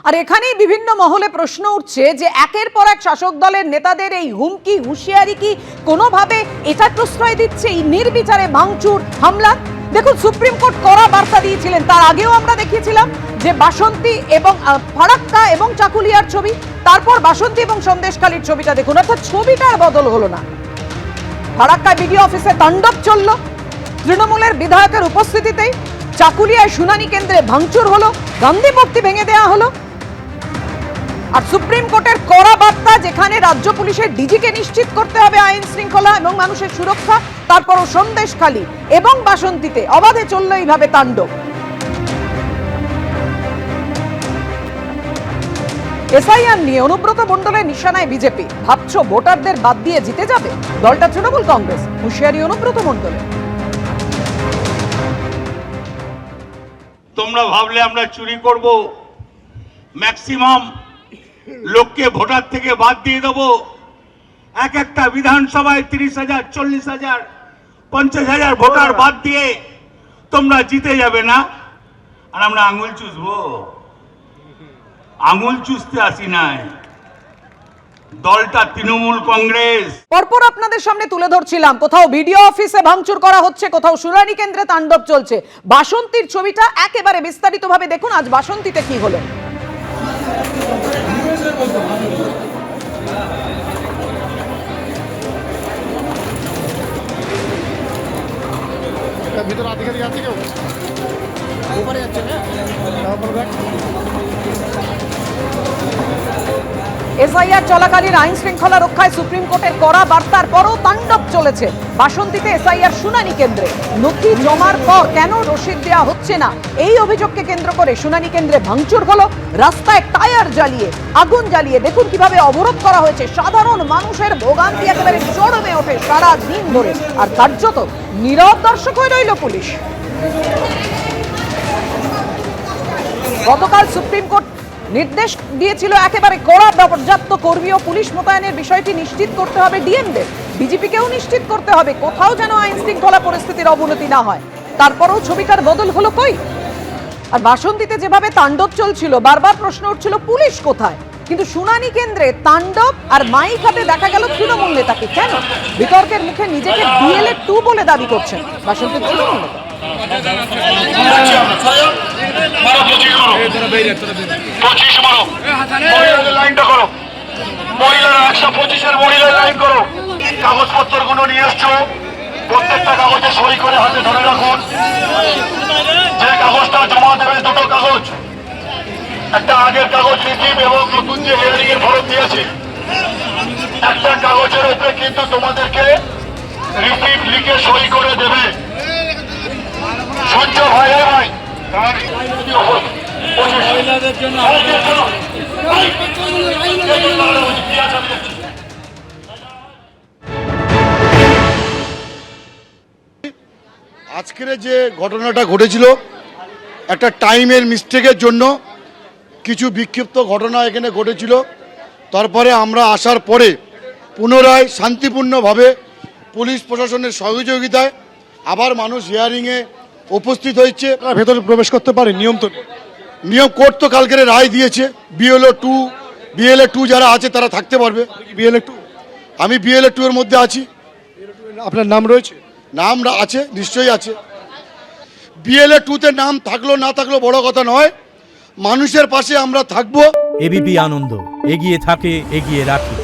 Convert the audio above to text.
আর এখানেই বিভিন্ন মহলে প্রশ্ন উঠছে যে একের পর এক শাসক দলের নেতাদের এই হুমকি হুঁশিয়ারি কি কোনোভাবে এটা প্রশ্রয় দিচ্ছে এই নির্বিচারে ভাঙচুর হামলা? দেখুন, সুপ্রিম কোর্ট কড়া বার্তা দিয়েছিলেন। তার আগেও আমরা দেখিয়েছিলাম যে বাসন্তী এবং ফারাক্কা এবং চাকুলিয়ার ছবি, তারপর বাসন্তী এবং সন্দেশখালীর ছবিটা দেখুন, অর্থাৎ ছবিটার বদল হলো না। ফারাক্কায় বিডিও অফিসে তাণ্ডব চলল তৃণমূলের বিধায়কের উপস্থিতিতেই, চাকুলিয়ায় শুনানি কেন্দ্রে ভাঙচুর হলো, গান্ধী মূর্তি ভেঙে দেওয়া হলো। আর সুপ্রিম কোর্টের কড়া বার্তা, যেখানে রাজ্য পুলিশের ডিজিকে নিশ্চিত করতে হবে আইন শৃঙ্খলা এবং মানুষের সুরক্ষা, তারপরও সন্দেশখালী এবং বাসন্তীতে অবাধে চলল এইভাবে তাণ্ডব। এসআইআর নিয়ে অনুব্রত মণ্ডলের নিশানায় বিজেপি, ভাবছো ভোটারদের বাদ দিয়ে জিতে যাবে? দলটা তৃণমূল কংগ্রেস, হুঁশিয়ারি অনুব্রত মণ্ডলের। তোমরা ভাবলে আমরা চুরি করব, ম্যাক্সিমাম লোককে ভোটার থেকে বাদ দিয়ে দেবো, এক একটা বিধানসভায় 30,000, 40,000, 50,000 ভোটার বাদ দিয়ে তোমরা জিতে যাবে না? আর আমরা আঙুল চুষবো? আঙুল চুষতে আসি নাই, দলটা তৃণমূল কংগ্রেস। পরপর আপনাদের সামনে তুলে ধরছিলাম, কোথাও বিডিও অফিসে ভাঙচুর করা হচ্ছে, কোথাও শুনানি কেন্দ্রে তাণ্ডব চলছে। বাসন্তীর ছবিটা একেবারে বিস্তারিতভাবে দেখুন আজ বাসন্তীতে কি হলো। ভিতরে আধিকারিক আছে কেউ? উপরে যাচ্ছে না? এসআইআর চলাকালীন আইন শৃঙ্খলা রক্ষায় সুপ্রিম কোর্টের কড়া বার্তার পরও তাণ্ডব চলেছে বাসন্তীতে এসআইআর শুনানি কেন্দ্রে। নথি জমার পর কেন রসিদ দেওয়া হচ্ছে না, এই অভিযোগকে কেন্দ্র করে শুনানি কেন্দ্রে ভাঙচুর হলো, রাস্তায় টায়ার জ্বালিয়ে আগুন জ্বালিয়ে দেখুন কিভাবে অবরোধ করা হয়েছে। সাধারণ মানুষের ভোগান্তি একেবারে চরমে ওঠে সারা দিন ধরে, আর কার্যত নীরব দর্শক হয়ে রইল পুলিশ। গতকাল সুপ্রিম কোর্ট নির্দেশ দিয়েছিল একেবারে কড়া পর্যাপ্ত কর্মী ও পুলিশ মোতায়েনের বিষয়টি নিশ্চিত করতে হবে ডিএমদের, ডিজিপিকেও নিশ্চিত করতে হবে কোথাও যেন আইন শৃঙ্খলা পরিস্থিতির অবনতি না হয়। তারপরেও ছবিটার বদল হলো কই? আর বাসন্তীতে যেভাবে তাণ্ডব চলছিল, বারবার প্রশ্ন উঠছিল পুলিশ কোথায়? কিন্তু শুনানি কেন্দ্রে তাণ্ডব আর মাইক হাতে দেখা গেল তৃণমূল নেতাকে। কেন? বিতর্কের মুখে নিজেকে বিএলএ 2 বলে দাবি করছেন বাসন্তীর তৃণমূল নেতা। কাগজপত্র গুলো নিয়ে এসছো, প্রত্যেকটা কাগজে সই করে হাতে ধরে রাখুন। যে কাগজটা জমা দেবে, দুটো কাগজ, একটা আগের কাগজ রিসিভ এবং নতুন যে হিয়ারিং এর ফরম দিয়েছে, একটা কাগজের উপরে কিন্তু তোমাদেরকে রিসিভ লিখে সই করে দেবে। সহ্য ভাই ভাই আজকের যে ঘটনাটা ঘটেছিল, একটা টাইমের মিস্টেকের জন্য কিছু বিক্ষিপ্ত ঘটনা এখানে ঘটেছিল। তারপরে আমরা আসার পরে পুনরায় শান্তিপূর্ণভাবে পুলিশ প্রশাসনের সহযোগিতায় আবার মানুষ হিয়ারিংয়ে উপস্থিত হয়েছে। ভেতরে প্রবেশ করতে পারে, নিয়ম তো নিয়ম কোর্ট তো কালকের রায় দিয়েছে। বিএলএ 2 যারা আছে তারা থাকতে পারবে। বিএলএ 2, আমি বিএলএ 2 এর মধ্যে আছি। আপনার নাম রয়েছে? নাম আছে, নিশ্চয়ই আছে। বিএলএ 2-তে নাম থাকলো না থাকলো বড় কথা নয়, মানুষের পাশে আমরা থাকবো। এবিপি আনন্দ, এগিয়ে থাকে, এগিয়ে রাখে।